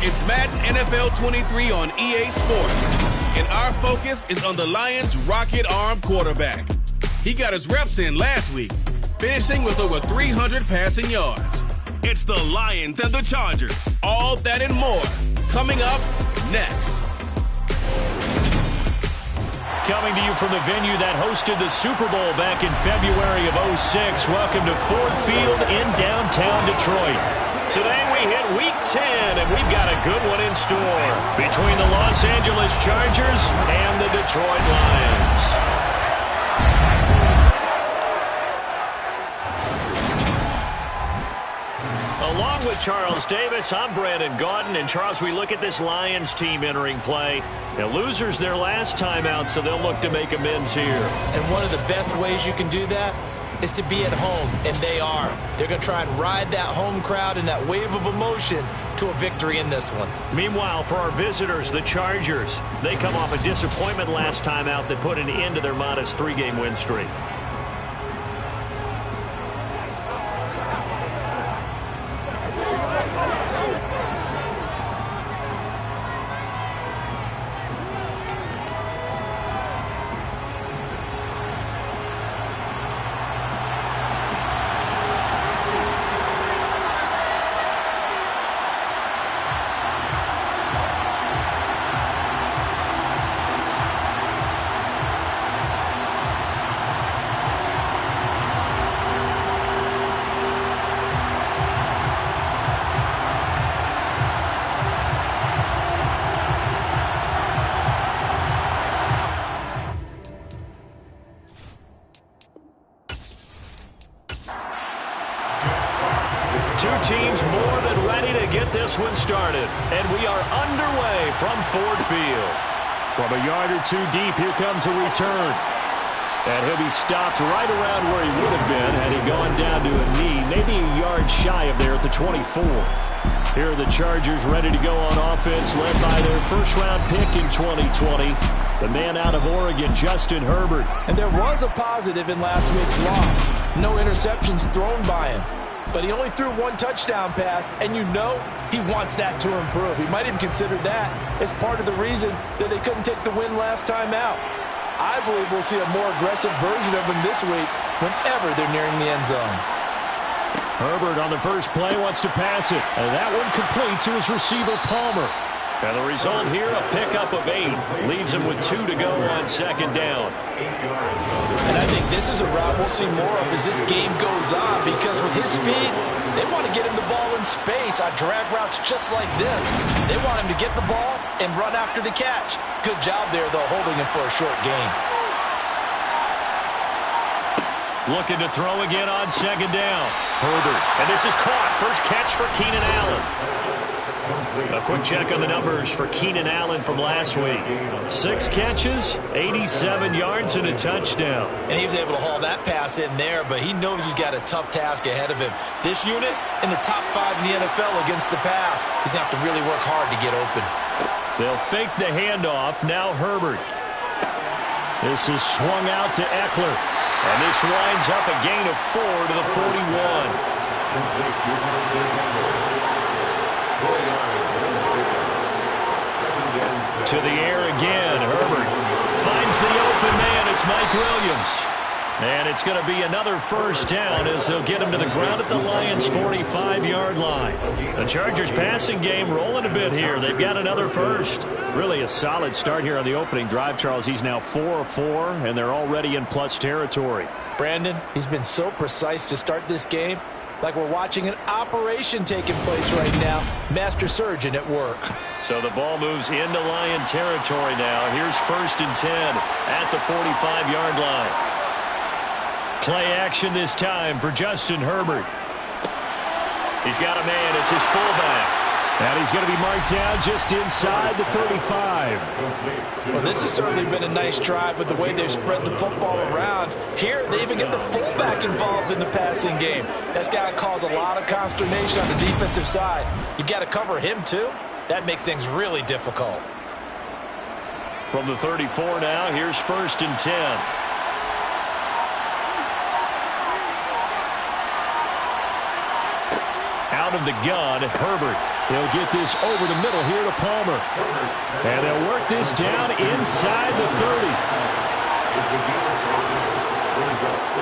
It's Madden NFL 23 on EA Sports, and our focus is on the Lions' rocket arm quarterback. He got his reps in last week, finishing with over 300 passing yards. It's the Lions and the Chargers. All that and more coming up next. Coming to you from the venue that hosted the Super Bowl back in February of '06. Welcome to Ford Field in downtown Detroit. Today we hit Week 10, and we've got a good one in store between the Los Angeles Chargers and the Detroit Lions. Along with Charles Davis, I'm Brandon Gaudin. And Charles, we look at this Lions team entering play. Now, losers their last time out, so they'll look to make amends here. And one of the best ways you can do that is to be at home, and they are. They're going to try and ride that home crowd and that wave of emotion to a victory in this one. Meanwhile, for our visitors, the Chargers, they come off a disappointment last time out that put an end to their modest 3-game win streak. Two teams more than ready to get this one started. And we are underway from Ford Field. From a yard or two deep, here comes a return. And he'll be stopped right around where he would have been had he gone down to a knee, maybe a yard shy of there at the 24. Here are the Chargers ready to go on offense, led by their first-round pick in 2020, the man out of Oregon, Justin Herbert. And there was a positive in last week's loss. No interceptions thrown by him. But he only threw one touchdown pass, and you know he wants that to improve. He might have considered that as part of the reason that they couldn't take the win last time out. I believe we'll see a more aggressive version of him this week whenever they're nearing the end zone. Herbert on the first play wants to pass it, and that one complete to his receiver, Palmer. And the result here, a pickup of 8. Leaves him with 2 to go on second down. And I think this is a route we'll see more of as this game goes on, because with his speed, they want to get him the ball in space on drag routes just like this. They want him to get the ball and run after the catch. Good job there, though, holding him for a short gain. Looking to throw again on second down. Herbert. And this is caught. First catch for Keenan Allen. A quick check on the numbers for Keenan Allen from last week. 6 catches, 87 yards, and a touchdown. And he was able to haul that pass in there, but he knows he's got a tough task ahead of him. This unit in the top 5 in the NFL against the pass. He's going to have to really work hard to get open. They'll fake the handoff. Now Herbert. This is swung out to Eckler. And this winds up a gain of 4 to the 41. To the air again. Herbert finds the open man. It's Mike Williams. And it's going to be another first down as they'll get him to the ground at the Lions' 45-yard line. The Chargers passing game rolling a bit here. They've got another first. Really a solid start here on the opening drive, Charles. He's now 4 of 4, and they're already in plus territory. Brandon, he's been so precise to start this game, like we're watching an operation taking place right now. Master surgeon at work. So the ball moves into Lion territory now. Here's 1st and 10 at the 45-yard line. Play action this time for Justin Herbert. He's got a man. It's his fullback. And he's going to be marked down just inside the 35. Well, this has certainly been a nice drive with the way they've spread the football around. Here, they even get the fullback involved in the passing game. That's got to cause a lot of consternation on the defensive side. You've got to cover him, too. That makes things really difficult. From the 34 now, here's 1st and 10. Out of the gun, Herbert. He'll get this over the middle here to Palmer. And they'll work this down inside the 30.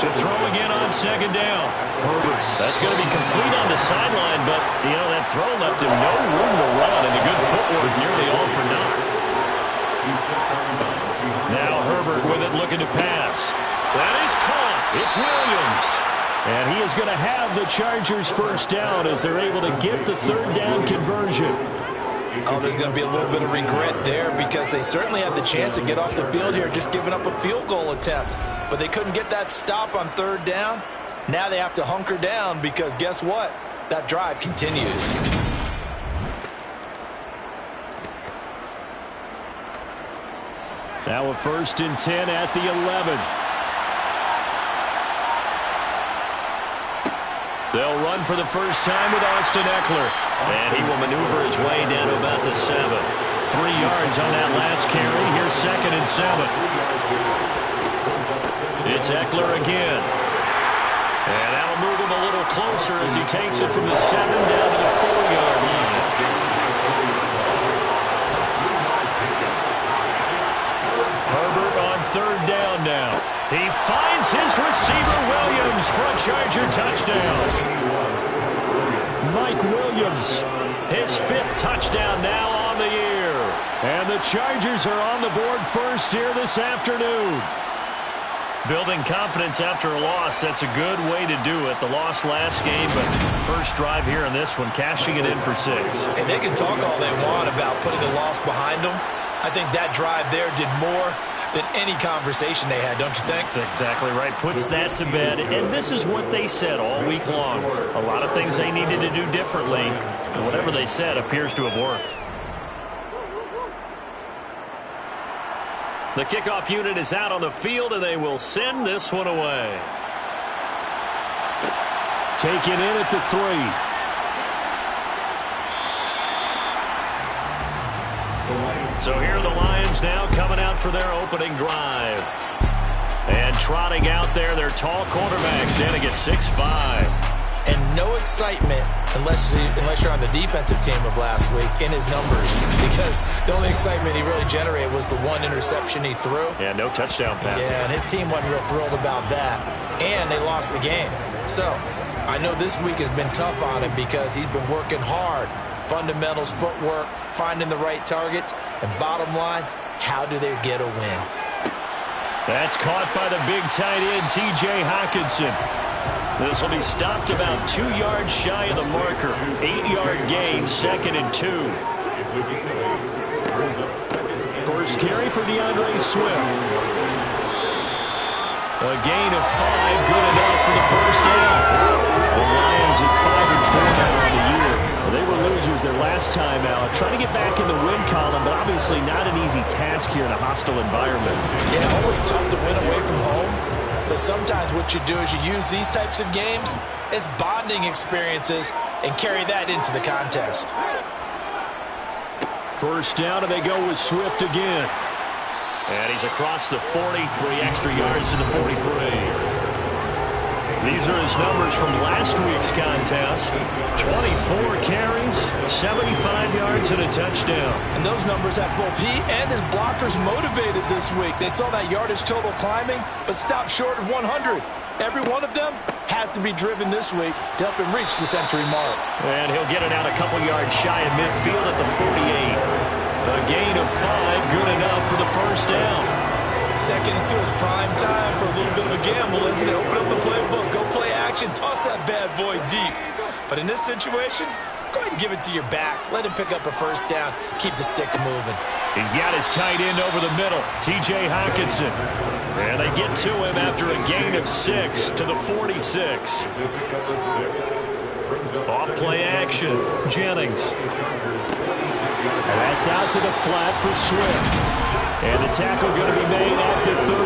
To throw again on second down. Herbert. That's going to be complete on the sideline, but, that throw left him no room to run, and the good footwork nearly all for naught. Now Herbert with it, looking to pass. That is caught. It's Williams. And he is going to have the Chargers first down as they're able to get the third down conversion. Oh, there's going to be a little bit of regret there because they certainly had the chance to get off the field here, just giving up a field goal attempt. But they couldn't get that stop on third down. Now they have to hunker down because guess what? That drive continues. Now a 1st and 10 at the 11. They'll run for the first time with Austin Eckler. And he will maneuver his way down to about the 7. 3 yards on that last carry. Here's 2nd and 7. It's Eckler again. And that'll move him a little closer as he takes it from the 7 down to the 4-yard line. Herbert on 3rd down now. He finds his receiver Williams for a Charger touchdown. Mike Williams, his 5th touchdown now on the year. And the Chargers are on the board first here this afternoon. Building confidence after a loss, that's a good way to do it. The loss last game, but first drive here in this one, cashing it in for 6. And they can talk all they want about putting a loss behind them. I think that drive there did more than any conversation they had, don't you think? That's exactly right. Puts that to bed. And this is what they said all week long. A lot of things they needed to do differently. And whatever they said appears to have worked. The kickoff unit is out on the field, and they will send this one away. Taken in at the 3. So here are the Lions now coming out for their opening drive. And trotting out there, their tall quarterback, standing at 6'5". And no excitement unless you're on the defensive team of last week in his numbers, because the only excitement he really generated was the 1 interception he threw. Yeah, no touchdown pass. Yeah, and his team wasn't real thrilled about that. And they lost the game. So I know this week has been tough on him because he's been working hard. Fundamentals, footwork, finding the right targets. And bottom line, how do they get a win? That's caught by the big tight end, T.J. Hockenson. This will be stopped about 2 yards shy of the marker. 8-yard gain, 2nd and 2. First carry for DeAndre Swift. A gain of 5, good enough for the first down. The Lions at 5-4 now on the year. They were losers their last time out. Trying to get back in the win column, but obviously not an easy task here in a hostile environment. Yeah, always tough to win away from home. But sometimes what you do is you use these types of games as bonding experiences and carry that into the contest. First down, and they go with Swift again. And he's across the 40, 3 extra yards to the 43. These are his numbers from last week's contest. 24 carries, 75 yards, and a touchdown. And those numbers have both he and his blockers motivated this week. They saw that yardage total climbing, but stopped short of 100. Every one of them has to be driven this week to help him reach the century mark. And he'll get it out a couple yards shy of midfield at the 48. A gain of 5, good enough for the first down. 2nd and 2 is prime time for a little bit of a gamble, isn't it? Open up the playbook, go play action, toss that bad boy deep. But in this situation, go ahead and give it to your back. Let him pick up a first down, keep the sticks moving. He's got his tight end over the middle, T.J. Hockenson. And they get to him after a gain of 6 to the 46. Off play action, Jennings. And that's out to the flat for Swift. And the tackle going to be made at the 38.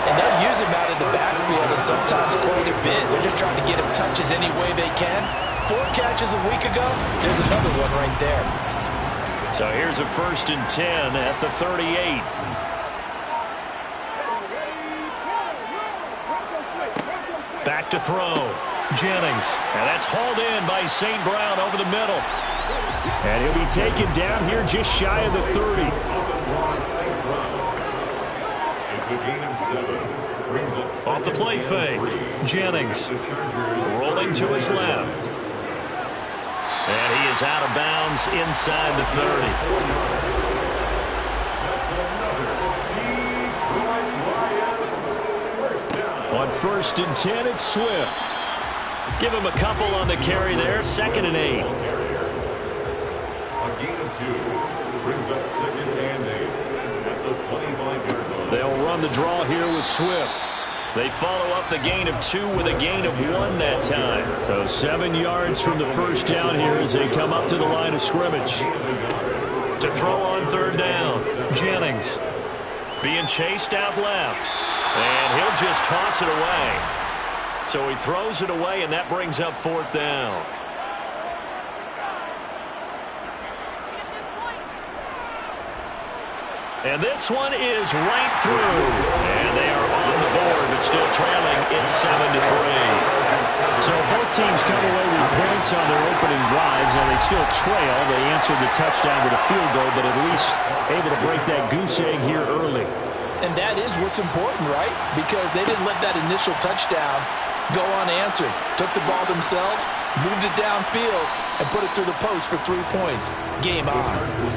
And they'll use him out in the backfield, and sometimes quite a bit. They're just trying to get him touches any way they can. 4 catches a week ago. There's another one right there. So here's a 1st and 10 at the 38. Back back to throw. Jennings. And that's hauled in by St. Brown over the middle. And he'll be taken down here just shy of the 30. Off the play fake. Jennings rolling to his left. And he is out of bounds inside the 30. On 1st and 10, it's Swift. Give him a couple on the carry there. 2nd and 8. A gain of 2 brings up 2nd and 8 at the 25-yard line. They'll run the draw here with Swift. They follow up the gain of 2 with a gain of 1 that time. So 7 yards from the first down here as they come up to the line of scrimmage. To throw on 3rd down. Jennings being chased out left. And he'll just toss it away. So he throws it away, and that brings up 4th down. And this one is right through. And they are on the board, but still trailing. It's 7-3. So both teams come away with points on their opening drives, and they still trail. They answered the touchdown with a field goal, but at least able to break that goose egg here early. And that is what's important, right? Because they didn't let that initial touchdown go unanswered. Took the ball themselves, moved it downfield, and put it through the post for 3 points. Game on.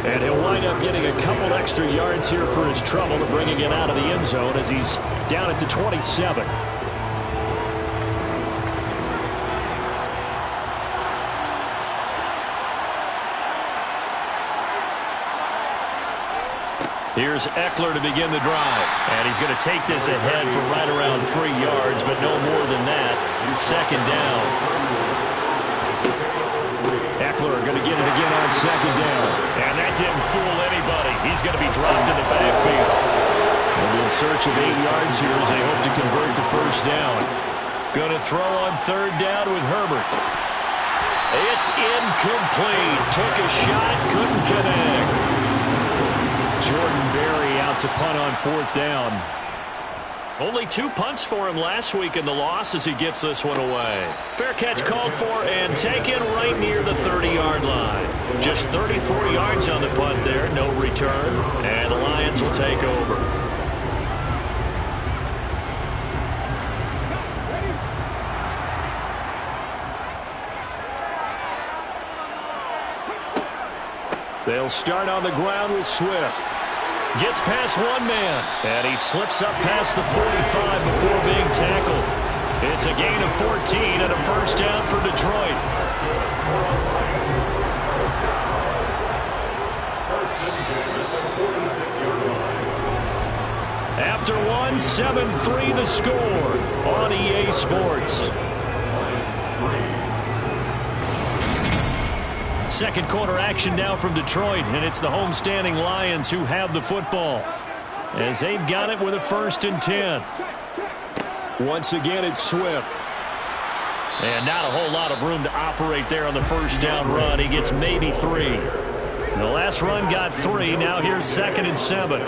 And he'll wind up getting a couple extra yards here for his trouble to bringing it out of the end zone as he's down at the 27. Here's Eckler to begin the drive. And he's going to take this ahead for right around 3 yards, but no more than that. 2nd down. Eckler going to get it again on 2nd down. And that didn't fool anybody. He's going to be dropped in the backfield. They'll be in search of 8 yards here as they hope to convert the 1st down. Going to throw on 3rd down with Herbert. It's incomplete. Took a shot, couldn't connect. Jordan Berry out to punt on 4th down. Only 2 punts for him last week in the loss as he gets this one away. Fair catch called for and taken right near the 30-yard line. Just 34 yards on the punt there, no return, and the Lions will take over. They'll start on the ground with Swift. Gets past 1 man. And he slips up past the 45 before being tackled. It's a gain of 14 and a 1st down for Detroit. After 1, 7-3 the score on EA Sports. 2nd quarter action now from Detroit, and it's the homestanding Lions who have the football as they've got it with a 1st and 10. Once again, it's Swift. And not a whole lot of room to operate there on the 1st down run. He gets maybe 3. The last run got 3. Now here's 2nd and 7.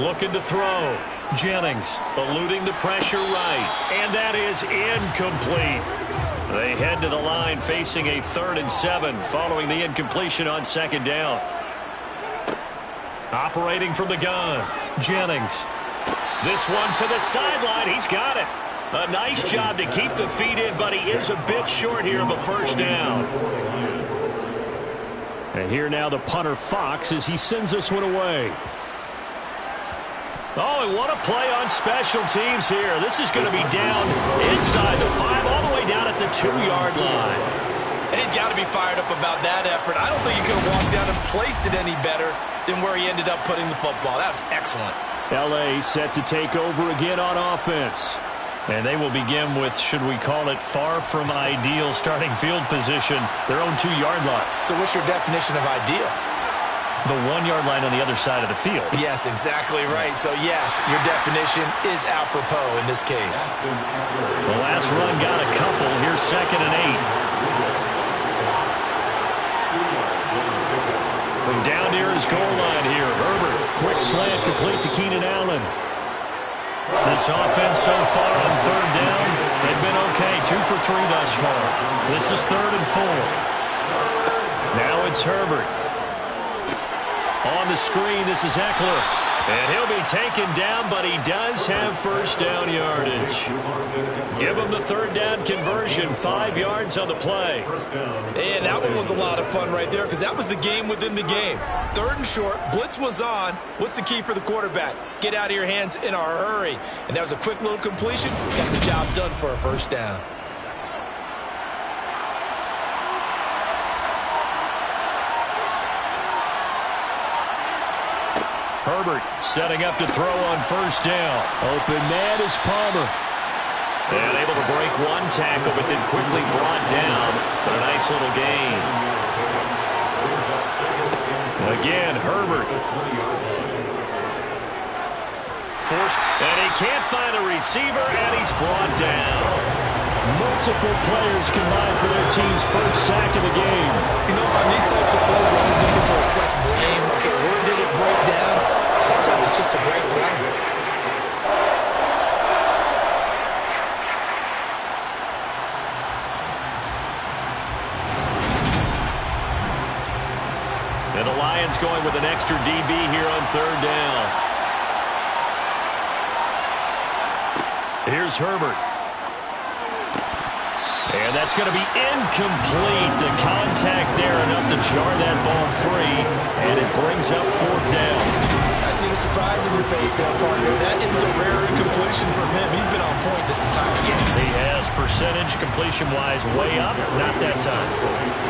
Looking to throw. Jennings eluding the pressure right. And that is incomplete. They head to the line facing a 3rd and 7 following the incompletion on 2nd down. Operating from the gun. Jennings. This one to the sideline. He's got it. A nice job to keep the feet in, but he is a bit short here of a 1st down. And here now the punter Fox as he sends this one away. Oh, and what a play on special teams here. This is going to be down inside the 5, all the way down at the 2-yard line. And he's got to be fired up about that effort. I don't think he could have walked down and placed it any better than where he ended up putting the football. That was excellent. L.A. set to take over again on offense. And they will begin with, should we call it, far from ideal starting field position, their own 2-yard line. So what's your definition of ideal? The 1-yard line on the other side of the field. Yes, exactly right. So, yes, your definition is apropos in this case. The last run got a couple. Here's 2nd and 8. From down near his goal line here, Herbert. Quick slant complete to Keenan Allen. This offense so far on 3rd down, they've been for 3 thus far. This is 3rd and 4. Now it's Herbert. On the screen, this is Eckler. And he'll be taken down, but he does have first down yardage. Give him the 3rd down conversion, 5 yards on the play. And that one was a lot of fun right there because that was the game within the game. 3rd and short, blitz was on. What's the key for the quarterback? Get out of your hands in a hurry. And that was a quick little completion. Got the job done for a first down. Herbert setting up to throw on first down. Open man is Palmer. And able to break one tackle, but then quickly brought down. But a nice little gain. Again, Herbert. Forced, and he can't find a receiver, and he's brought down. Multiple players combined for their team's first sack of the game. You know, on these types of plays, we're always looking to assess blame. Okay, where did it break down? Sometimes it's just a great play. And the Lions going with an extra DB here on 3rd down. Here's Herbert. And that's going to be incomplete. The contact there enough to jar that ball free. And it brings up 4th down. I see the surprise in your face there, partner. That is a rare incompletion from him. He's been on point this entire game. He has percentage completion-wise way up. Not that time.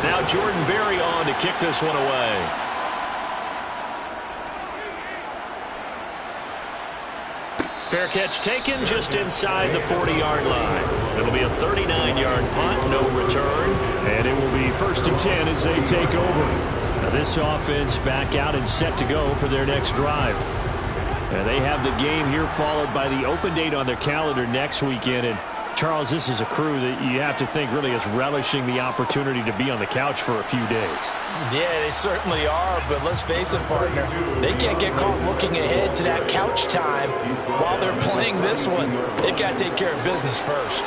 Now Jordan Berry on to kick this one away. Fair catch taken just inside the 40-yard line. It'll be a 39-yard punt, no return. And it will be 1st and 10 as they take over. Now this offense back out and set to go for their next drive. And they have the game here followed by the open date on their calendar next weekend. And Charles, this is a crew that you have to think really is relishing the opportunity to be on the couch for a few days. Yeah, they certainly are, but let's face it, partner. They can't get caught looking ahead to that couch time while they're playing this one. They've got to take care of business first.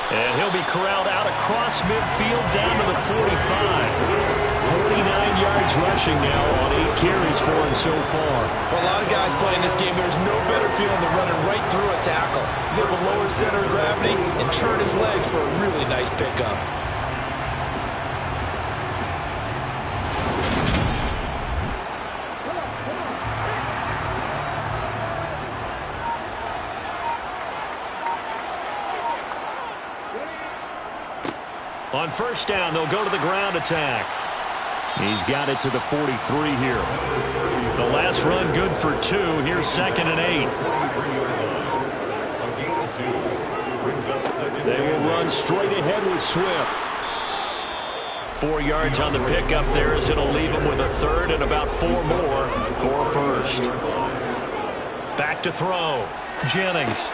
And he'll be corralled out across midfield down to the 45. 49 yards rushing now on 8 carries for him so far. For a lot of guys playing this game, there's no better feeling than running right through a tackle. He's able to lower his center of gravity and turn his legs for a really nice pickup. On first down, they'll go to the ground attack. He's got it to the 43 here. The last run good for 2. Here's 2nd and 8. They will run straight ahead with Swift. 4 yards on the pickup there as it'll leave him with a 3rd and about 4 more for 1st. Back to throw. Jennings.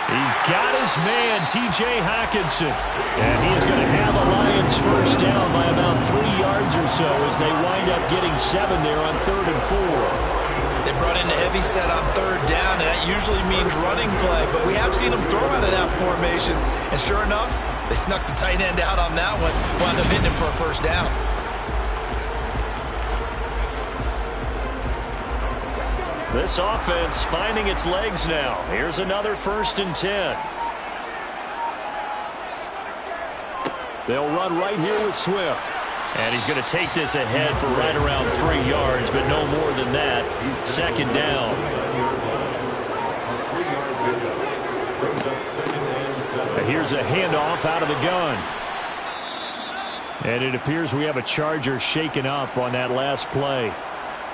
He's got his man, T.J. Hockenson. And he is going to have the Lions first down by about 3 yards or so as they wind up getting 7 there on 3rd and 4. They brought in a heavy set on 3rd down, and that usually means running play. But we have seen them throw out of that formation. And sure enough, they snuck the tight end out on that one. Wound up hitting him for a first down. This offense finding its legs now. Here's another 1st and 10. They'll run right here with Swift. And he's going to take this ahead for right around 3 yards, but no more than that. 2nd down. And here's a handoff out of the gun. And it appears we have a Charger shaken up on that last play.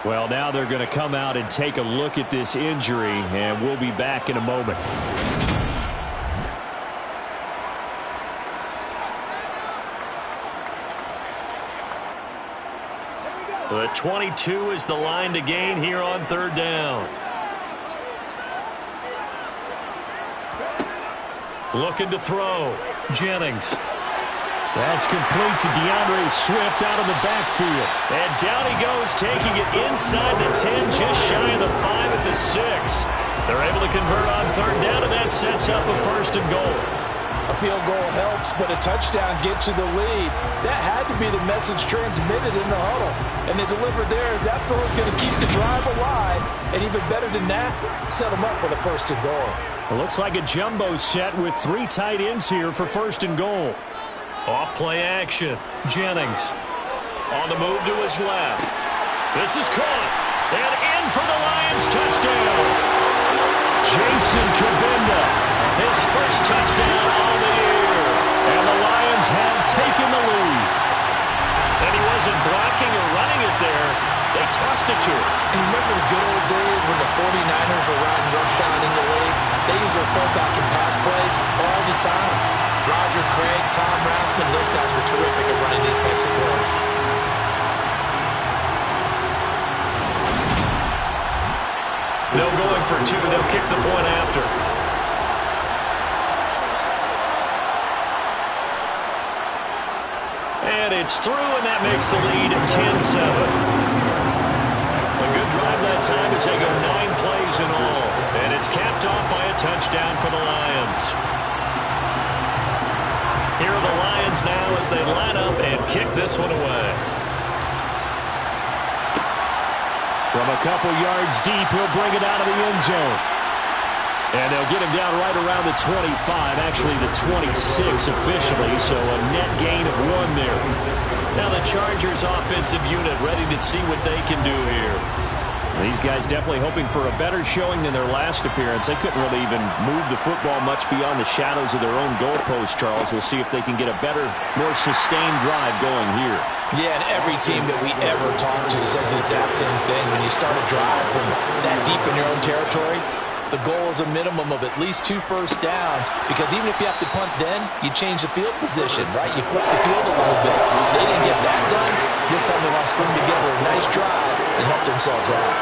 Well, now they're going to come out and take a look at this injury, and we'll be back in a moment. The 22 is the line to gain here on 3rd down. Looking to throw. Jennings. That's complete to DeAndre Swift out of the backfield. And down he goes, taking it inside the 10, just shy of the 5 at the 6. They're able to convert on third down, and that sets up a first and goal. A field goal helps, but a touchdown gets you the lead. That had to be the message transmitted in the huddle. And they delivered there as that throw is going to keep the drive alive. And even better than that, set them up with a first and goal. It looks like a jumbo set with 3 tight ends here for first and goal. Off play action. Jennings on the move to his left. This is caught. And in for the Lions touchdown. Jason Kabinda, his first touchdown on the year. And the Lions have taken the lead. And he wasn't blocking or running it there. They tossed it to him. And remember the good old days when the 49ers were riding roughshod in the league? They use their pullback and pass plays all the time. Roger Craig, Tom Rathman, those guys were terrific at running these types of plays. They'll going for 2. They'll kick the point after. And it's through, and that makes the lead 10-7. A good drive that time as they go 9 plays in all. And it's capped off by a touchdown for the Lions. Here are the Lions now as they line up and kick this one away. From a couple yards deep, he'll bring it out of the end zone. And they'll get him down right around the 25, actually the 26 officially, so a net gain of 1 there. Now the Chargers offensive unit ready to see what they can do here. These guys definitely hoping for a better showing than their last appearance. They couldn't really even move the football much beyond the shadows of their own goalpost, Charles. We'll see if they can get a better, more sustained drive going here. Yeah, and every team that we ever talk to says the exact same thing. When you start a drive from that deep in your own territory, the goal is a minimum of at least 2 first downs, because even if you have to punt then, you change the field position, right? You flip the field a little bit. They didn't get that done. This time they want to string together a nice drive and help themselves out.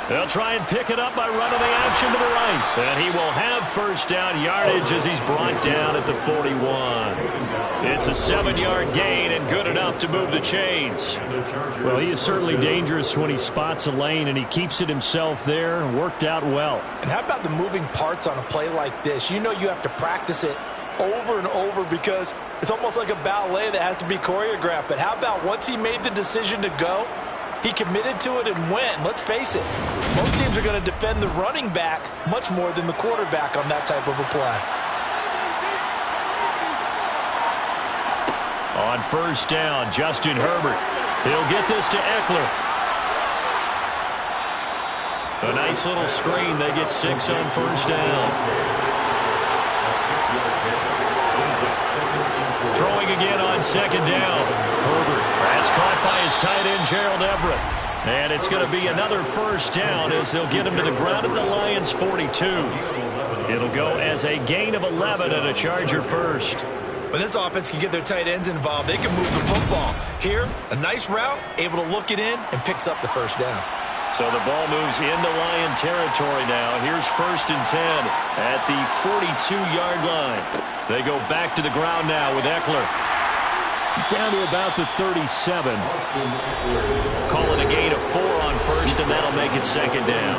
They'll try and pick it up by running the action to the right. And he will have first down yardage as he's brought down at the 41. It's a 7-yard gain and good enough to move the chains. Well, he is certainly dangerous when he spots a lane, and he keeps it himself there. Worked out well. And how about the moving parts on a play like this? You know you have to practice it over and over because it's almost like a ballet that has to be choreographed. But how about once he made the decision to go, he committed to it and went. Let's face it, most teams are going to defend the running back much more than the quarterback on that type of a play. On first down, Justin Herbert. He'll get this to Eckler. A nice little screen. They get 6 on first down. Throwing again on second down. Herbert. That's caught by his tight end, Gerald Everett. And it's going to be another first down as they'll get him to the ground at the Lions' 42. It'll go as a gain of 11 and a Charger first. When this offense can get their tight ends involved, they can move the football. Here, a nice route, able to look it in, and picks up the first down. So the ball moves into Lion territory now. Here's first and 10 at the 42-yard line. They go back to the ground now with Eckler. Down to about the 37. Call it a gain of 4 on first, and that'll make it second down.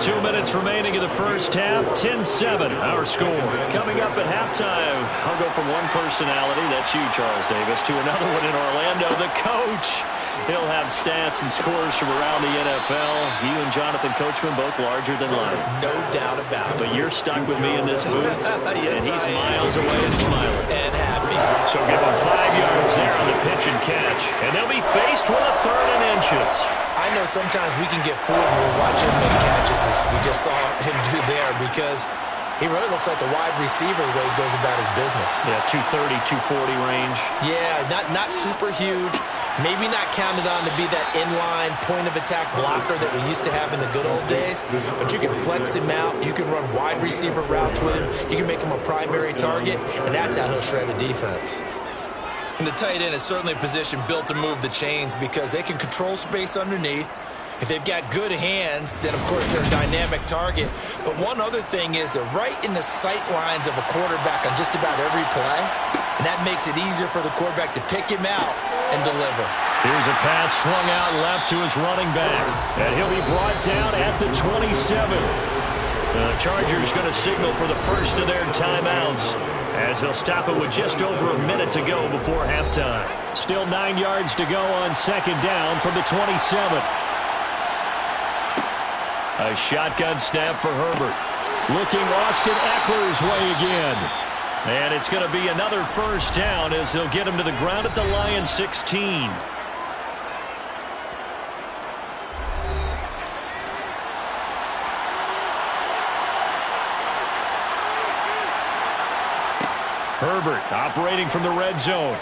2 minutes remaining in the first half. 10-7, our score. Coming up at halftime, I'll go from one personality, that's you, Charles Davis, to another one in Orlando, the coach. He'll have stats and scores from around the NFL. You and Jonathan Coachman both larger than life. No doubt about it. But you're stuck with me in this booth, yes, and he's miles away and smiling. And happy. So give him 5 yards there on the pitch and catch, and they'll be faced with a 3rd and inches. I know sometimes we can get fooled when we watch him make catches, as we just saw him do there, because he really looks like a wide receiver the way he goes about his business. Yeah, 230, 240 range. Yeah, not super huge. Maybe not counted on to be that inline point-of-attack blocker that we used to have in the good old days. But you can flex him out. You can run wide receiver routes with him. You can make him a primary target, and that's how he'll shred a defense. And the tight end is certainly a position built to move the chains because they can control space underneath. If they've got good hands, then, of course, they're a dynamic target. But one other thing is they're right in the sight lines of a quarterback on just about every play. And that makes it easier for the quarterback to pick him out and deliver. Here's a pass swung out left to his running back. And he'll be brought down at the 27. The Chargers going to signal for the first of their timeouts as they'll stop it with just over a minute to go before halftime. Still 9 yards to go on second down from the 27. A shotgun snap for Herbert. Looking Austin Eckler's way again. And it's going to be another first down as they'll get him to the ground at the Lions 16. Herbert operating from the red zone.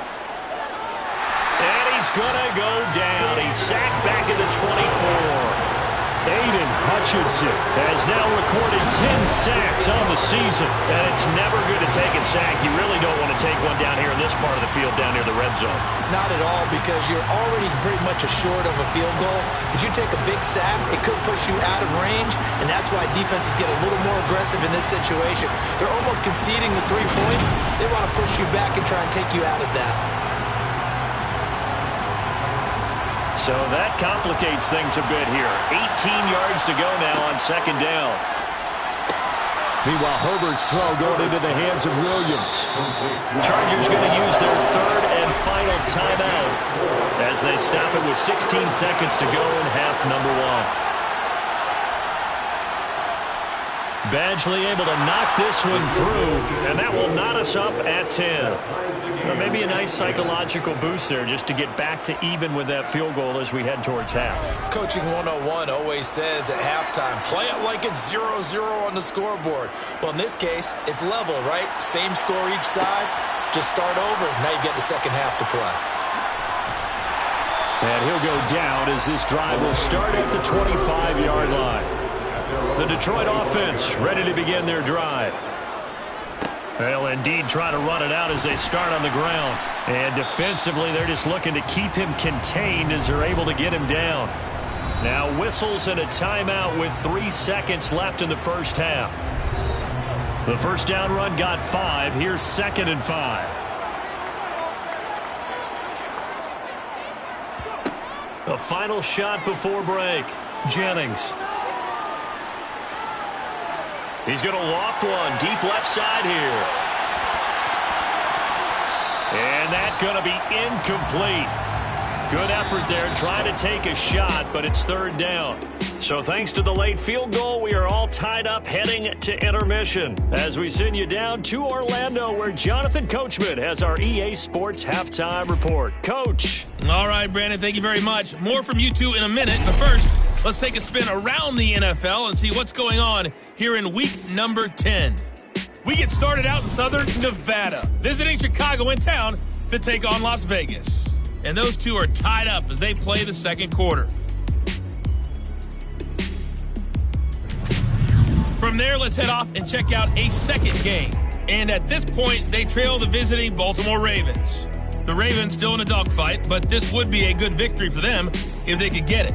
And he's going to go down. He's sacked back at the 24. Aiden Hutchinson has now recorded 10 sacks on the season. And it's never good to take a sack. You really don't want to take one down here in this part of the field down near the red zone. Not at all, because you're already pretty much assured of a field goal. If you take a big sack, it could push you out of range, and that's why defenses get a little more aggressive in this situation. They're almost conceding the 3 points. They want to push you back and try and take you out of that. So that complicates things a bit here. 18 yards to go now on second down. Meanwhile, Herbert's throw going into the hands of Williams. Chargers going to use their third and final timeout as they stop it with 16 seconds to go in half number one. Badgley able to knock this one through, and that will knot us up at 10. Well, maybe a nice psychological boost there just to get back to even with that field goal as we head towards half. Coaching 101 always says at halftime, play it like it's 0-0 on the scoreboard. Well, in this case, it's level, right? Same score each side. Just start over. Now you get the second half to play. And he'll go down as this drive will start at the 25-yard line. The Detroit offense ready to begin their drive. They'll indeed try to run it out as they start on the ground. And defensively, they're just looking to keep him contained as they're able to get him down. Now whistles and a timeout with 3 seconds left in the first half. The first down run got 5. Here's 2nd and 5. The final shot before break. Jennings. He's going to loft one deep left side here. And that's going to be incomplete. Good effort there trying to take a shot, but it's third down. So thanks to the late field goal, we are all tied up heading to intermission as we send you down to Orlando where Jonathan Coachman has our EA Sports Halftime Report. Coach. All right, Brandon, thank you very much. More from you two in a minute, but first, let's take a spin around the NFL and see what's going on here in week number 10. We get started out in southern Nevada, visiting Chicago in town to take on Las Vegas. And those two are tied up as they play the second quarter. From there, let's head off and check out a second game. And at this point, they trail the visiting Baltimore Ravens. The Ravens still in a dogfight, but this would be a good victory for them if they could get it.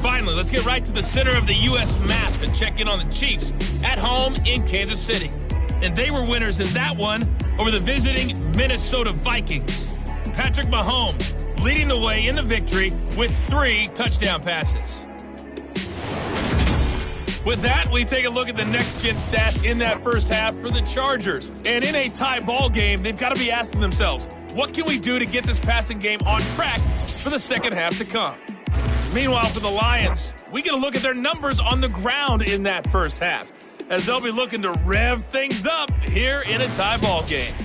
Finally, let's get right to the center of the U.S. map and check in on the Chiefs at home in Kansas City. And they were winners in that one over the visiting Minnesota Vikings. Patrick Mahomes leading the way in the victory with 3 touchdown passes. With that, we take a look at the next-gen stats in that first half for the Chargers. And in a tie ball game, they've got to be asking themselves, what can we do to get this passing game on track for the second half to come? Meanwhile, for the Lions, we get a look at their numbers on the ground in that first half, as they'll be looking to rev things up here in a tie ball game.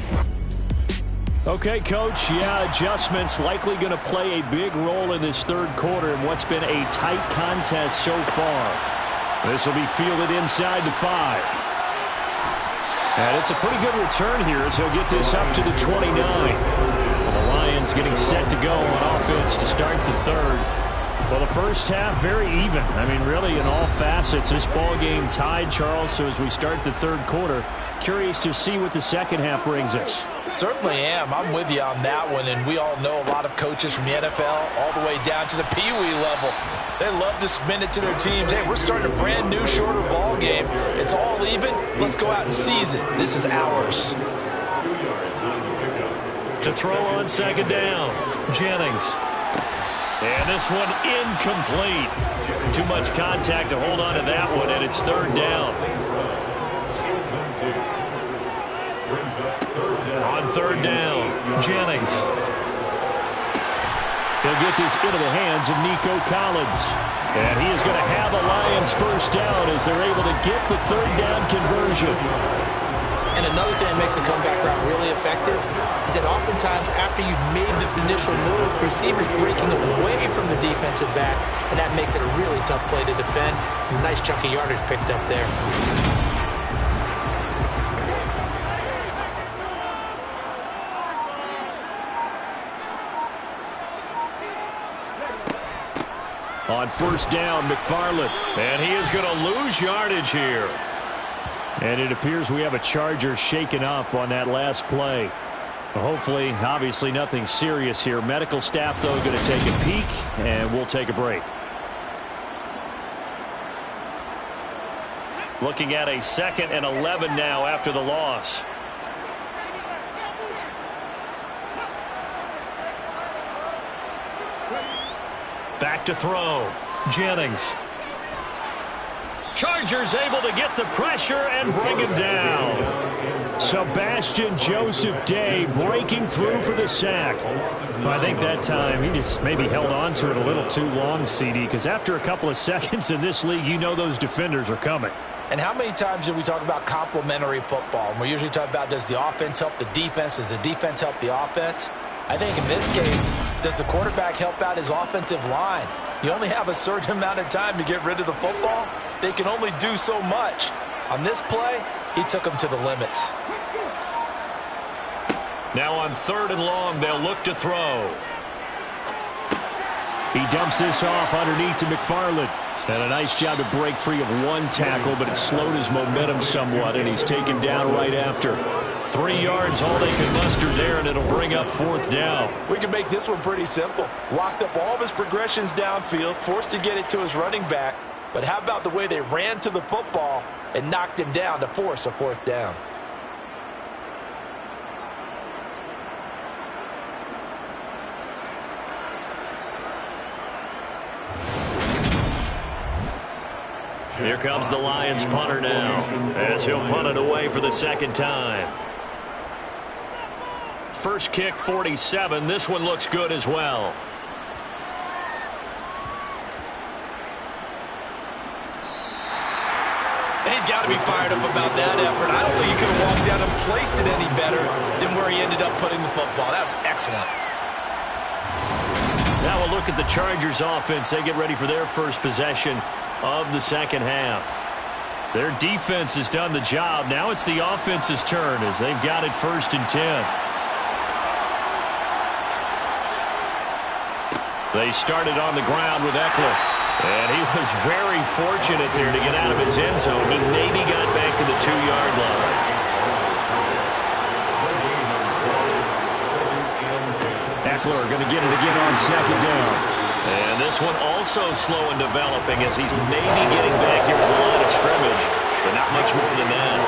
Okay, Coach, adjustments likely going to play a big role in this third quarter in what's been a tight contest so far. This will be fielded inside the 5. And it's a pretty good return here as he'll get this up to the 29. And the Lions getting set to go on offense to start the third. Well, the first half, very even. I mean, really, in all facets, this ball game tied, Charles. So as we start the third quarter, curious to see what the second half brings us. Certainly am. I'm with you on that one, and we all know a lot of coaches from the NFL all the way down to the Pee Wee level. They love to spin it to their teams. Hey, we're starting a brand new, shorter ball game. It's all even. Let's go out and seize it. This is ours. 2 yards on the pickup. To throw on second down, Jennings. And this one incomplete. Too much contact to hold on to that one, and it's third down. On third down, Jennings. He'll get this into the hands of Nico Collins. And he is going to have a Lions first down as they're able to get the third down conversion. And another thing that makes a comeback route really effective is that oftentimes after you've made the initial move, receivers breaking away from the defensive back, and that makes it a really tough play to defend. A nice chunk of yardage picked up there. On first down, McFarland. And he is going to lose yardage here. And it appears we have a Charger shaken up on that last play. Hopefully, obviously nothing serious here. Medical staff, though, going to take a peek, and we'll take a break. Looking at a 2nd and 11 now after the loss. Back to throw. Jennings. Chargers able to get the pressure and bring him down. Sebastian Joseph Day breaking through for the sack. I think that time he just maybe held on to it a little too long, CD, because after a couple of seconds in this league, you know those defenders are coming. And how many times do we talk about complementary football? And we usually talk about, does the offense help the defense? Does the defense help the offense? I think in this case, does the quarterback help out his offensive line? You only have a certain amount of time to get rid of the football. They can only do so much. On this play, he took them to the limits. Now on 3rd and long, they'll look to throw. He dumps this off underneath to McFarland. And a nice job to break free of one tackle, but it slowed his momentum somewhat, and he's taken down right after. 3 yards, all they can muster there, and it'll bring up 4th down. We can make this one pretty simple. Locked up all of his progressions downfield, forced to get it to his running back. But how about the way they ran to the football and knocked him down to force a 4th down? Here comes the Lions punter now, as he'll punt it away for the 2nd time. First kick, 47. This one looks good as well. And he's got to be fired up about that effort. I don't think he could have walked down and placed it any better than where he ended up putting the football. That was excellent. Now we'll look at the Chargers offense. They get ready for their first possession of the 2nd half. Their defense has done the job. Now it's the offense's turn as they've got it 1st and 10. They started on the ground with Eckler. And he was very fortunate there to get out of his end zone. He maybe got back to the 2-yard line. Eckler going to get it again on 2nd down. And this one also slow in developing as he's maybe getting back here to the line of scrimmage, but not much more than that.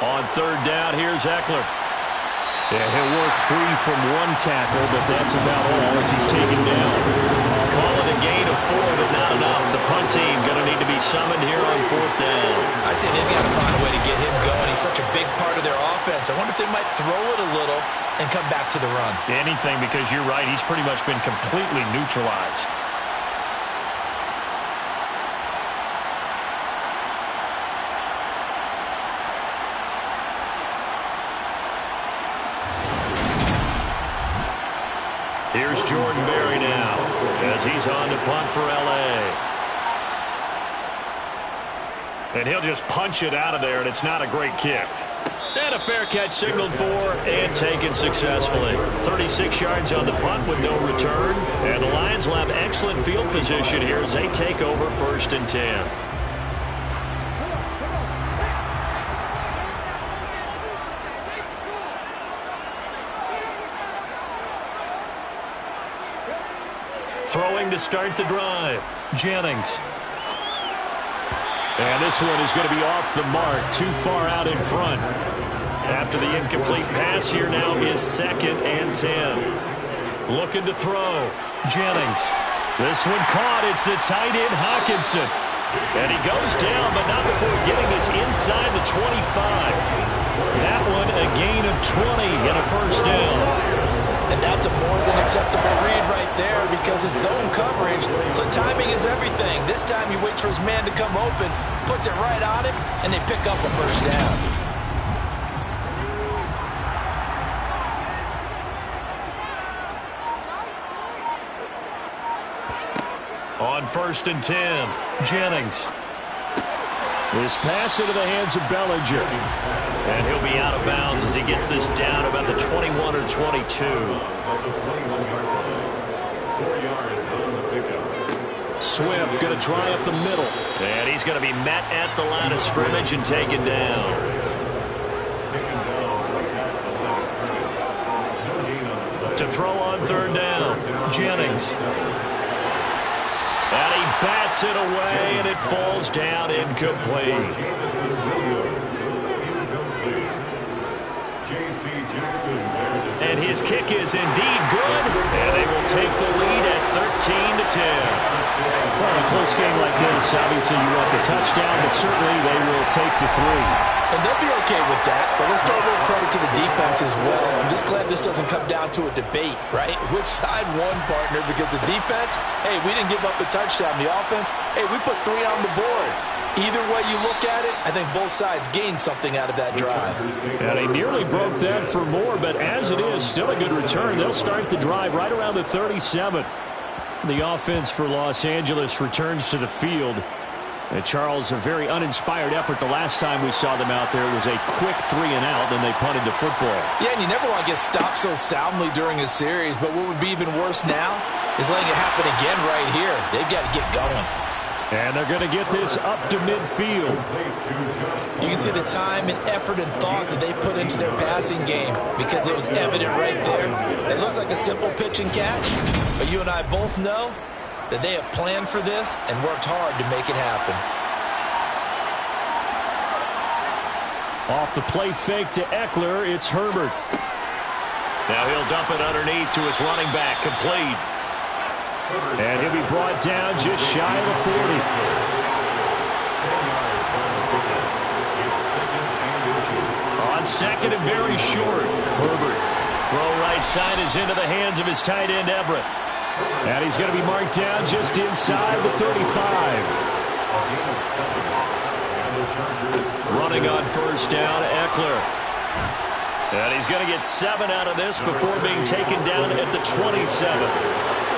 On 3rd down, here's Eckler. Yeah, he'll work free from one tackle, but that's about all as he's taken down. Call it a gain of 4, but not enough. The punt team going to need to be summoned here on 4th down. I'd say they've got to find a way to get him going. He's such a big part of their offense. I wonder if they might throw it a little and come back to the run. Anything, because you're right. He's pretty much been completely neutralized. Here's Jordan Berry now as he's on to punt for L.A. And he'll just punch it out of there, and it's not a great kick. And a fair catch signaled for and taken successfully. 36 yards on the punt with no return. And the Lions will have excellent field position here as they take over 1st and 10. Throwing to start the drive, Jennings. And this one is going to be off the mark, too far out in front. After the incomplete pass, here now is 2nd and 10. Looking to throw. Jennings. This one caught. It's the tight end, Hawkinson. And he goes down, but not before getting this inside the 25. That one a gain of 20 and a first down. And that's a more than acceptable read right there because it's zone coverage, so timing is everything. This time he waits for his man to come open, puts it right on him, and they pick up a first down. On 1st and 10, Jennings. This pass into the hands of Bellinger. And he'll be out of bounds as he gets this down about the 21 or 22. Swift going to try up the middle. And he's going to be met at the line of scrimmage and taken down. To throw on 3rd down, Jennings. And he bats it away, and it falls down incomplete. And his kick is indeed good, and they will take the lead at 13-10. Well, in a close game like this, obviously you want the touchdown, but certainly they will take the 3. And they'll be okay with that, but let's throw a little credit to the defense as well. I'm just glad this doesn't come down to a debate, right? Which side won, partner? Because the defense, hey, we didn't give up a touchdown. The offense, hey, we put 3 on the board. Either way you look at it, I think both sides gained something out of that drive. And he nearly broke that for more, but as it is, still a good return. They'll start the drive right around the 37. The offense for Los Angeles returns to the field. And Charles, a very uninspired effort the last time we saw them out there. It was a quick 3 and out, then they punted the football. Yeah, and you never want to get stopped so soundly during a series, but what would be even worse now is letting it happen again right here. They've got to get going. And they're going to get this up to midfield. You can see the time and effort and thought that they put into their passing game because it was evident right there. It looks like a simple pitch and catch, but you and I both know that they have planned for this and worked hard to make it happen. Off the play fake to Eckler, it's Herbert. Now he'll dump it underneath to his running back, complete. And he'll be brought down just shy of the 40. On 2nd and very short, Herbert. Throw right side is into the hands of his tight end, Everett. And he's going to be marked down just inside the 35. Running on 1st down, Eckler. And he's going to get 7 out of this before being taken down at the 27.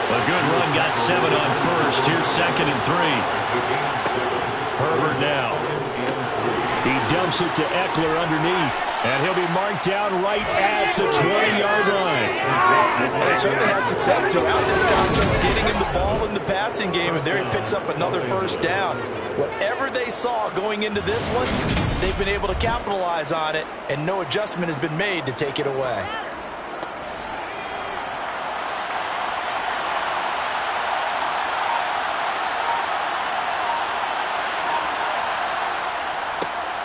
A good run got 7 on 1st. Here's 2nd and 3. Herbert now. He dumps it to Eckler underneath. And he'll be marked down right at the 20-yard line. And they certainly had success throughout this contest, getting him the ball in the passing game, and there he picks up another first down. Whatever they saw going into this one, they've been able to capitalize on it, and no adjustment has been made to take it away.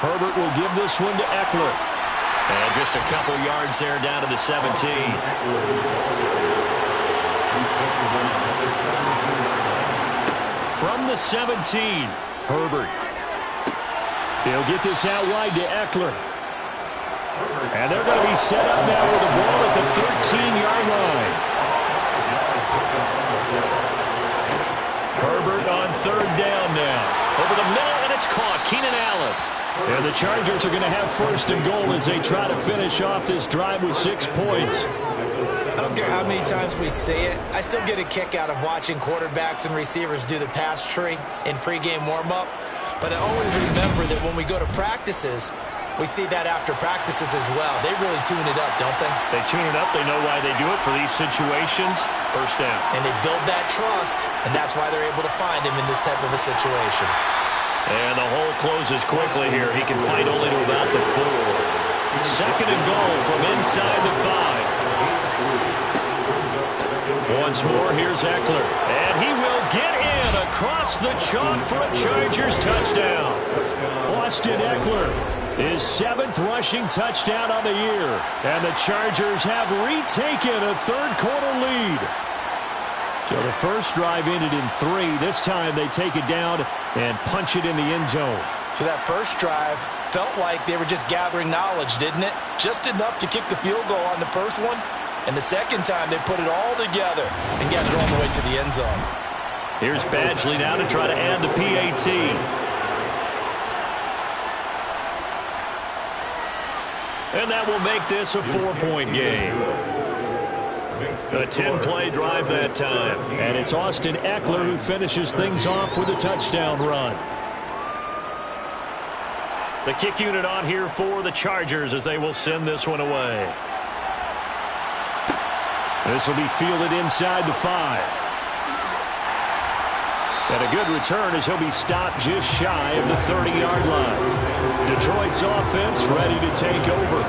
Herbert will give this one to Eckler. And just a couple yards there down to the 17. From the 17, Herbert. He'll get this out wide to Eckler. And they're going to be set up now with the ball at the 13-yard line. Herbert on 3rd down now. Over the middle, and it's caught. Keenan Allen. And the Chargers are going to have 1st and goal as they try to finish off this drive with 6 points. I don't care how many times we say it, I still get a kick out of watching quarterbacks and receivers do the pass tree in pregame warm-up. But I always remember that when we go to practices, we see that after practices as well. They really tune it up, don't they? They tune it up. They know why they do it for these situations. 1st down. And they build that trust, and that's why they're able to find him in this type of a situation. And the hole closes quickly here. He can fight only to about the 4. 2nd and goal from inside the 5. Once more, here's Eckler. And he will get across the chalk for a Chargers touchdown. Austin Eckler His 7th rushing touchdown on the year. And the Chargers have retaken a third-quarter lead. So the first drive ended in 3. This time they take it down and punch it in the end zone. So that first drive felt like they were just gathering knowledge, didn't it? Just enough to kick the field goal on the first one. And the second time they put it all together and got it all the way to the end zone. Here's Badgley now to try to add the PAT. And that will make this a 4-point game. A 10-play drive that time. And it's Austin Eckler who finishes things off with a touchdown run. The kick unit on here for the Chargers as they will send this one away. This will be fielded inside the 5. And a good return as he'll be stopped just shy of the 30-yard line. Detroit's offense ready to take over.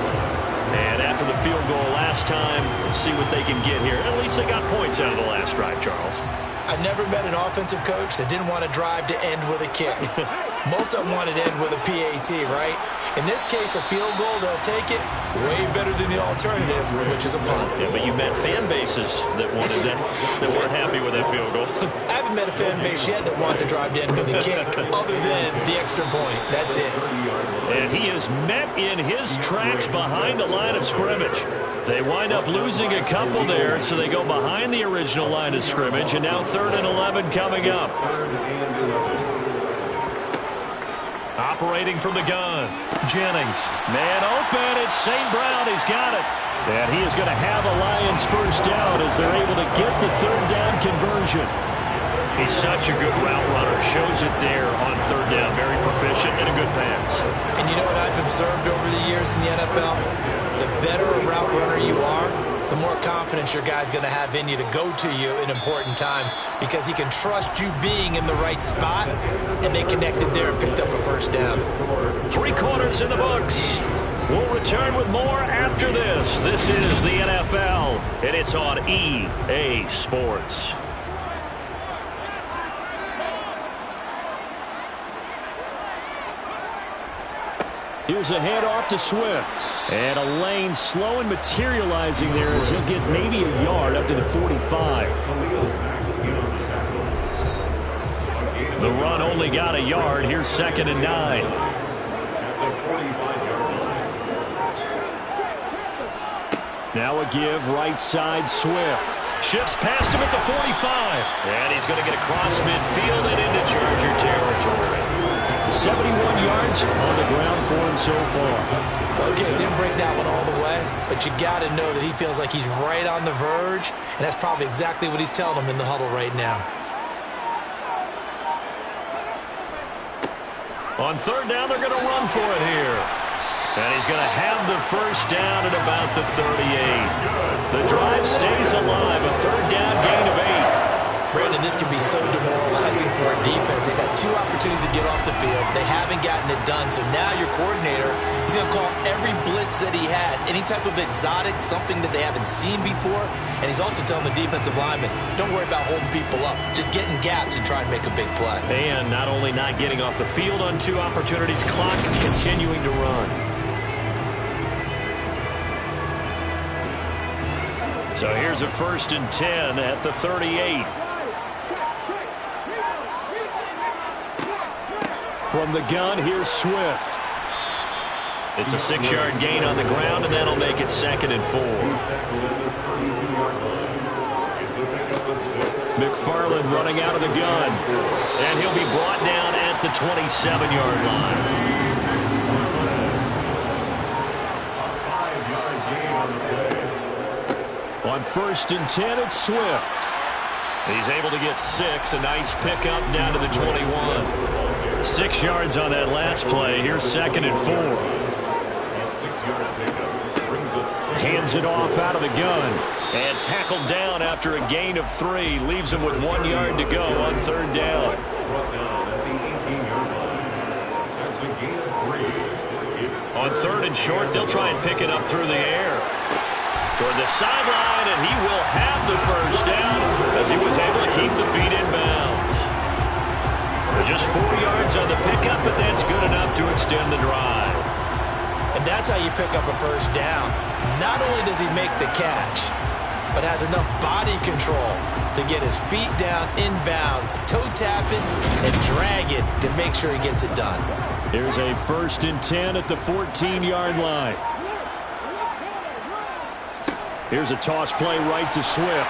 And after the field goal last time, we'll see what they can get here. At least they got points out of the last drive, Charles. I never met an offensive coach that didn't want to drive to end with a kick. Most of them wanted to end with a PAT, right? In this case, a field goal, they'll take it. Way better than the alternative, which is a punt. Yeah, but you met fan bases that wanted that, that weren't happy with that field goal. I haven't met a fan base yet that wants to drive to end with a kick, other than the extra point. That's it. And he is met in his tracks behind the line of scrimmage. They wind up losing a couple there, so they go behind the original line of scrimmage, and now 3rd and 11 coming up. Operating from the gun, Jennings. Man open, it's St. Brown, he's got it. And he is going to have a Lions first down as they're able to get the 3rd down conversion. He's such a good route runner, shows it there on 3rd down. Very proficient and a good pass. And you know what I've observed over the years in the NFL? The better a route runner you are, the more confidence your guy's going to have in you to go to you in important times because he can trust you being in the right spot, and they connected there and picked up a first down. 3 quarters in the books. We'll return with more after this. This is the NFL, and it's on EA Sports. Here's a handoff to Swift. And a lane slow and materializing there as he'll get maybe a yard up to the 45. The run only got a yard. Here's 2nd and 9. Now a give right side Swift. Shifts past him at the 45. And he's going to get across midfield and into Charger territory. 71 yards on the ground for him so far. Okay, he didn't break that one all the way, but you got to know that he feels like he's right on the verge, and that's probably exactly what he's telling him in the huddle right now. On 3rd down, they're going to run for it here. And he's going to have the first down at about the 38. The drive stays alive, a 3rd down gain of 8. Brandon, this can be so demoralizing for a defense. They've had 2 opportunities to get off the field. They haven't gotten it done. So now your coordinator, he's going to call every blitz that he has, any type of exotic, something that they haven't seen before. And he's also telling the defensive lineman, don't worry about holding people up. Just get in gaps and try and make a big play. And not only not getting off the field on 2 opportunities, clock continuing to run. So here's a 1st and 10 at the 38. From the gun, here's Swift. It's a 6-yard gain on the ground, and that'll make it 2nd and 4. McFarland running out of the gun. And he'll be brought down at the 27-yard line. On 1st and 10, it's Swift. He's able to get 6. A nice pickup down to the 21. 6 yards on that last play. Here's 2nd and 4. Hands it off out of the gun. And tackled down after a gain of 3. Leaves him with 1 yard to go on 3rd down. On 3rd and short, they'll try and pick it up through the air. Toward the sideline, and he will have the first down as he was able to keep the feet in bounds. Just 4 yards on the pickup, but that's good enough to extend the drive. And that's how you pick up a first down. Not only does he make the catch, but has enough body control to get his feet down inbounds, toe tapping, and dragging to make sure he gets it done. Here's a 1st and 10 at the 14-yard line. Here's a toss play right to Swift.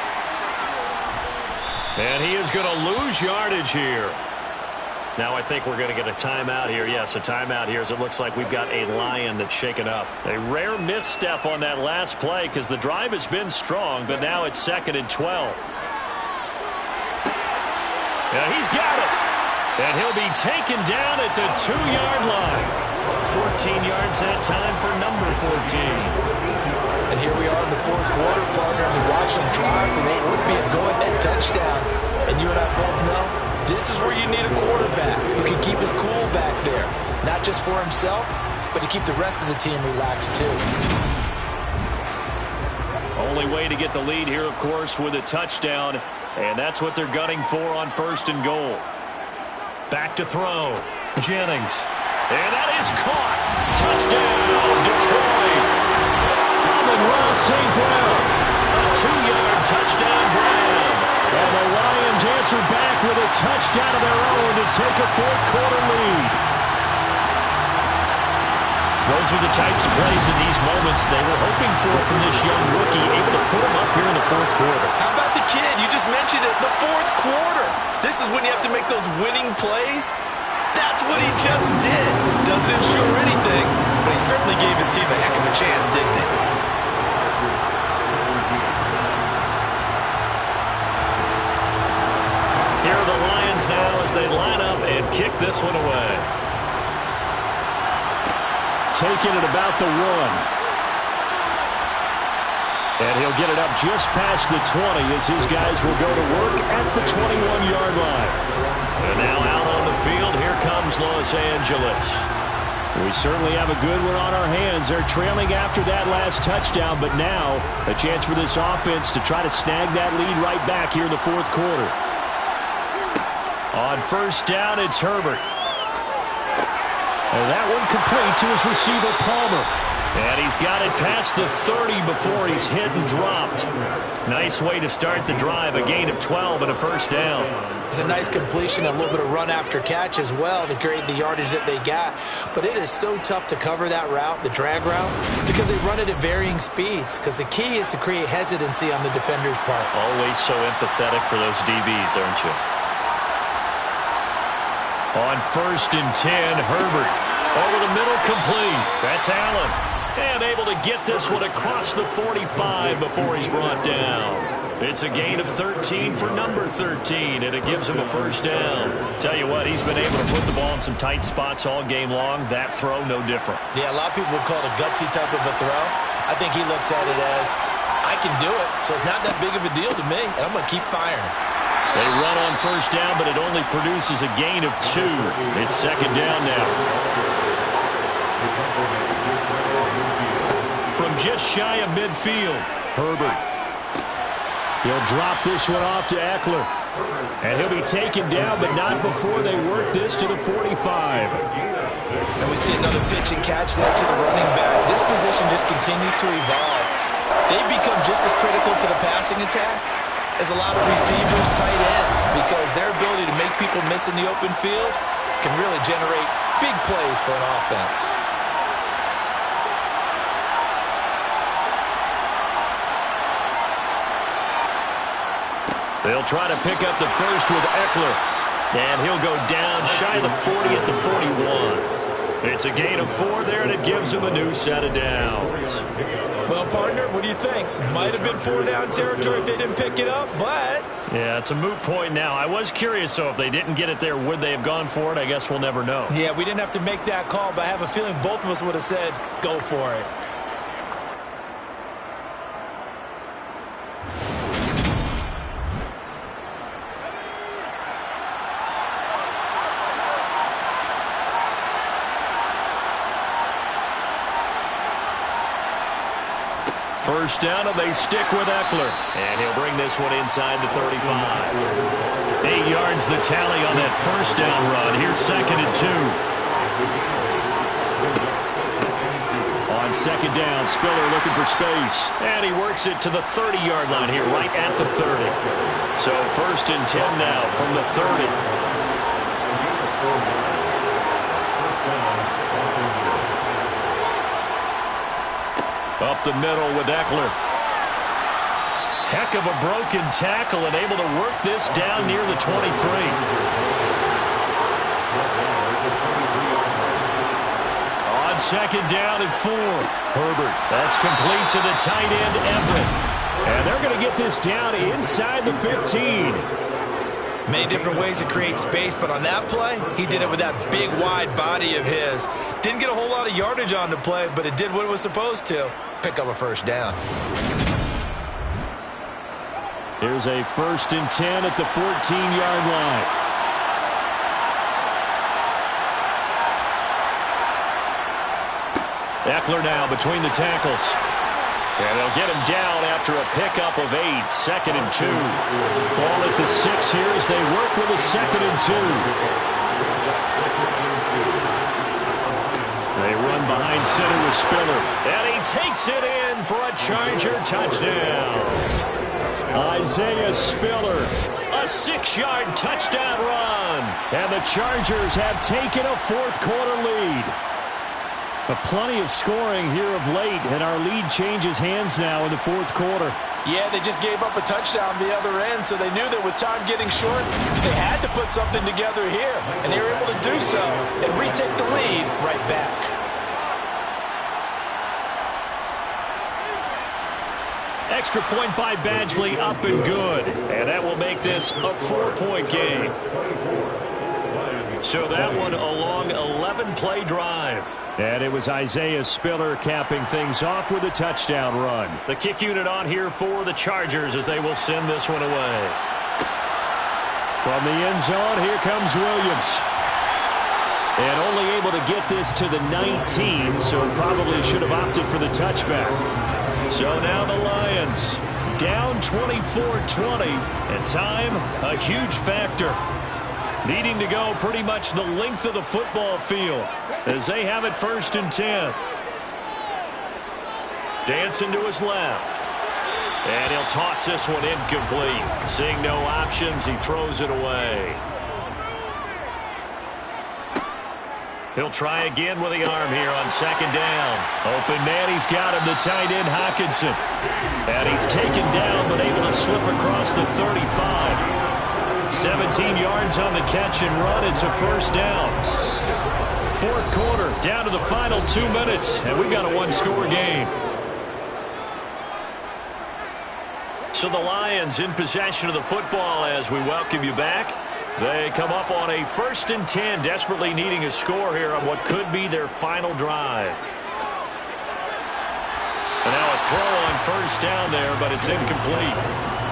And he is going to lose yardage here. Now I think we're going to get a timeout here. Yes, a timeout here as it looks like we've got a Lion that's shaken up. A rare misstep on that last play because the drive has been strong, but now it's 2nd and 12. Yeah, he's got it. And he'll be taken down at the 2-yard line. 14 yards that time for number 14. And here we are in the 4th quarter, partner, and we watch them drive for what would be a go-ahead touchdown. And you and I both know this is where you need a quarterback who can keep his cool back there. Not just for himself, but to keep the rest of the team relaxed too. Only way to get the lead here, of course, with a touchdown. And that's what they're gunning for on 1st and goal. Back to throw. Jennings. And that is caught. Touchdown, Detroit. Amon-Ra St. Brown. A 2-yard touchdown Brown. And the Lions answer back with a touchdown of their own to take a 4th quarter lead. Those are the types of plays in these moments they were hoping for from this young rookie, able to put him up here in the 4th quarter. How about the kid? You just mentioned it, the 4th quarter. This is when you have to make those winning plays. That's what he just did. Doesn't ensure anything, but he certainly gave his team a heck of a chance, didn't he? Here are the Lions now as they line up and kick this one away. Taking it about the 1. And he'll get it up just past the 20 as his guys will go to work at the 21-yard line. And now out on the field, here comes Los Angeles. We certainly have a good one on our hands. They're trailing after that last touchdown, but now a chance for this offense to try to snag that lead right back here in the 4th quarter. On 1st down, it's Herbert. And that one complete to his receiver, Palmer. And he's got it past the 30 before he's hit and dropped. Nice way to start the drive, a gain of 12 and a 1st down. It's a nice completion, a little bit of run after catch as well to create the yardage that they got. But it is so tough to cover that route, the drag route, because they run it at varying speeds. Because the key is to create hesitancy on the defender's part. Always so empathetic for those DBs, aren't you? On 1st and 10, Herbert. Over the middle, complete. That's Allen. And able to get this one across the 45 before he's brought down. It's a gain of 13 for number 13, and it gives him a 1st down. Tell you what, he's been able to put the ball in some tight spots all game long. That throw, no different. Yeah, a lot of people would call it a gutsy type of a throw. I think he looks at it as, I can do it, so it's not that big of a deal to me, and I'm going to keep firing. They run on 1st down, but it only produces a gain of 2. It's 2nd down now. From just shy of midfield, Herbert. He'll drop this one off to Eckler. And he'll be taken down, but not before they work this to the 45. And we see another pitch and catch there to the running back. This position just continues to evolve. They become just as critical to the passing attack as a lot of receivers, tight ends, because their ability to make people miss in the open field can really generate big plays for an offense. They'll try to pick up the first with Eckler. And he'll go down shy of the 40 at the 41. It's a gain of 4 there, and it gives him a new set of downs. Well, partner, what do you think? Might have been 4-down territory if they didn't pick it up, but... Yeah, it's a moot point now. I was curious, so if they didn't get it there, would they have gone for it? I guess we'll never know. Yeah, we didn't have to make that call, but I have a feeling both of us would have said, go for it. First down, and they stick with Eckler. And he'll bring this one inside the 35. 8 yards the tally on that first down run. Here's 2nd and 2. On second down, Spiller looking for space. And he works it to the 30-yard line here, right at the 30. So 1st and 10 now from the 30. Up the middle with Eckler. Heck of a broken tackle and able to work this down near the 23. On second down and 4. Herbert. That's complete to the tight end, Everett. And they're going to get this down inside the 15. Many different ways to create space, but on that play, he did it with that big, wide body of his. Didn't get a whole lot of yardage on the play, but it did what it was supposed to. Pick up a 1st down. Here's a 1st and 10 at the 14-yard line. Eckler now between the tackles. And they'll get him down after a pickup of 8. 2nd and 2. Ball at the 6 here as they work with a 2nd and 2. They run behind center with Spiller. And he takes it in for a Charger touchdown. Isaiah Spiller. A 6-yard touchdown run. And the Chargers have taken a 4th quarter lead. But plenty of scoring here of late, and our lead changes hands now in the 4th quarter. Yeah, they just gave up a touchdown the other end, so they knew that with time getting short, they had to put something together here, and they were able to do so and retake the lead right back. Extra point by Badgley, up and good. And that will make this a 4-point game. So that one a long 11-play drive. And it was Isaiah Spiller capping things off with a touchdown run. The kick unit on here for the Chargers as they will send this one away. From the end zone, here comes Williams. And only able to get this to the 19, so probably should have opted for the touchback. So now the Lions down 24-20, and time a huge factor. Needing to go pretty much the length of the football field as they have it 1st and 10. Dancing to his left. And he'll toss this one incomplete. Seeing no options, he throws it away. He'll try again with the arm here on 2nd down. Open man, he's got him, the tight end Hockenson. And he's taken down but able to slip across the 35. 17 yards on the catch and run. It's a 1st down. 4th quarter, down to the final 2 minutes, and we've got a 1-score game. So the Lions in possession of the football as we welcome you back. They come up on a 1st and 10, desperately needing a score here on what could be their final drive. And now a throw on 1st down there, but it's incomplete.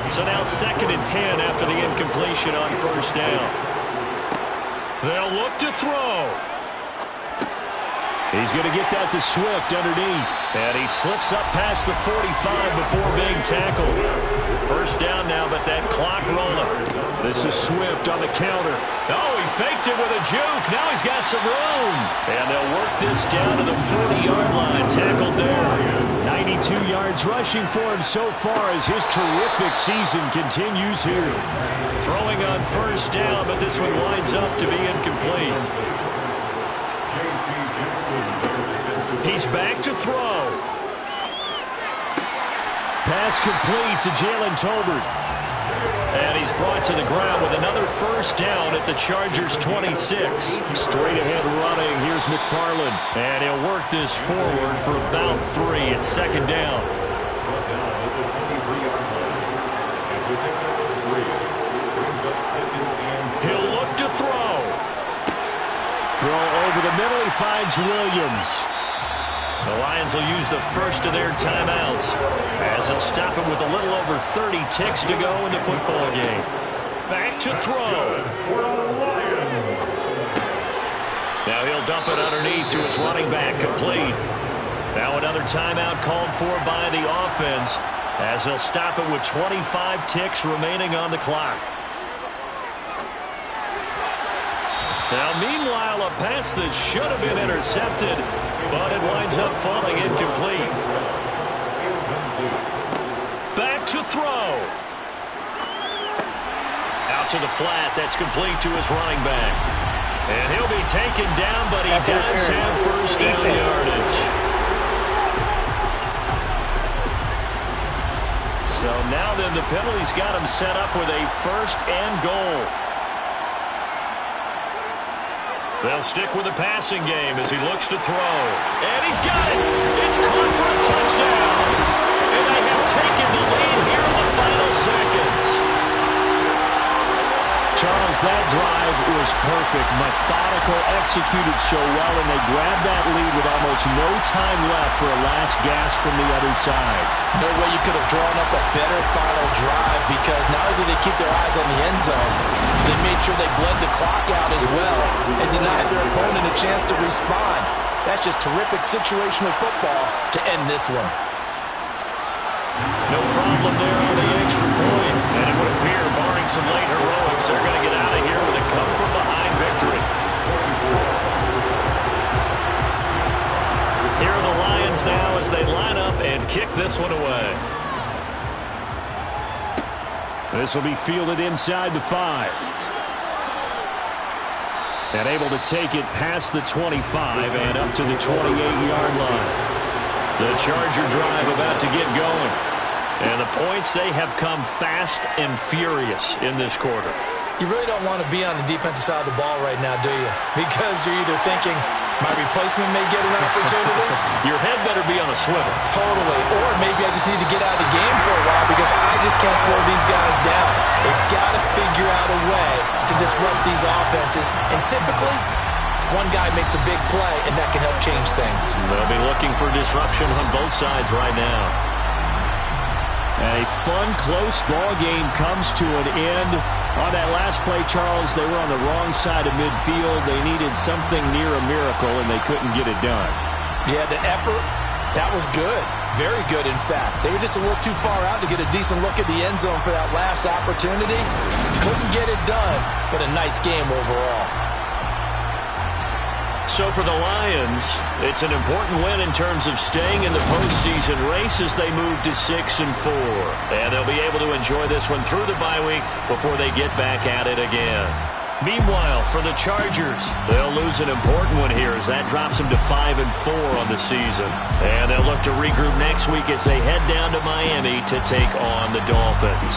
So now 2nd and 10 after the incompletion on 1st down. They'll look to throw. He's going to get that to Swift underneath. And he slips up past the 45 before being tackled. 1st down now, but that clock rolling. This is Swift on the counter. Oh, he faked it with a juke. Now he's got some room. And they'll work this down to the 40-yard line. Tackled there. 92 yards rushing for him so far as his terrific season continues here. Throwing on 1st down, but this one winds up to be incomplete. He's back to throw. Pass complete to Jalen Tolbert. And he's brought to the ground with another 1st down at the Chargers' 26. Straight ahead running. Here's McFarland. And he'll work this forward for about 3 at 2nd down. He'll look to throw. Throw over the middle. He finds Williams. The Lions will use the first of their timeouts as they'll stop it with a little over 30 ticks to go in the football game. Back to throw. Now he'll dump it underneath to his running back, complete. Now another timeout called for by the offense as they'll stop it with 25 ticks remaining on the clock. Now, meanwhile, a pass that should have been intercepted, but it winds up falling incomplete. Back to throw. Out to the flat. That's complete to his running back. And he'll be taken down, but he does have first down yardage. So now then the penalty's got him set up with a first and goal. They'll stick with the passing game as he looks to throw. And he's got it. It's caught for a touchdown. And they have taken the lead here in the final seconds. Charles, that drive was perfect. Methodical, executed so well, and they grabbed that lead with almost no time left for a last gasp from the other side. No way you could have drawn up a better final drive, because not only did they keep their eyes on the end zone, they made sure they bled the clock out as well and denied their opponent a chance to respond. That's just terrific situational football to end this one. No problem there on the extra point. And it would appear, barring some late heroics, they're going to get out of here with a come-from-behind victory. Here are the Lions now as they line up and kick this one away. This will be fielded inside the 5. And able to take it past the 25 and up to the 28-yard line. The Charger drive about to get going. And the points, they have come fast and furious in this quarter. You really don't want to be on the defensive side of the ball right now, do you? Because you're either thinking, my replacement may get an opportunity. Your head better be on a swivel. Totally. Or maybe I just need to get out of the game for a while because I just can't slow these guys down. They've got to figure out a way to disrupt these offenses. And typically, one guy makes a big play, and that can help change things. They'll be looking for disruption on both sides right now. A fun, close ball game comes to an end. On that last play, Charles, they were on the wrong side of midfield. They needed something near a miracle, and they couldn't get it done. Yeah, the effort, that was good. Very good, in fact. They were just a little too far out to get a decent look at the end zone for that last opportunity. Couldn't get it done, but a nice game overall. So for the Lions, it's an important win in terms of staying in the postseason race as they move to 6-4. And they'll be able to enjoy this one through the bye week before they get back at it again. Meanwhile, for the Chargers, they'll lose an important one here as that drops them to 5-4 on the season. And they'll look to regroup next week as they head down to Miami to take on the Dolphins.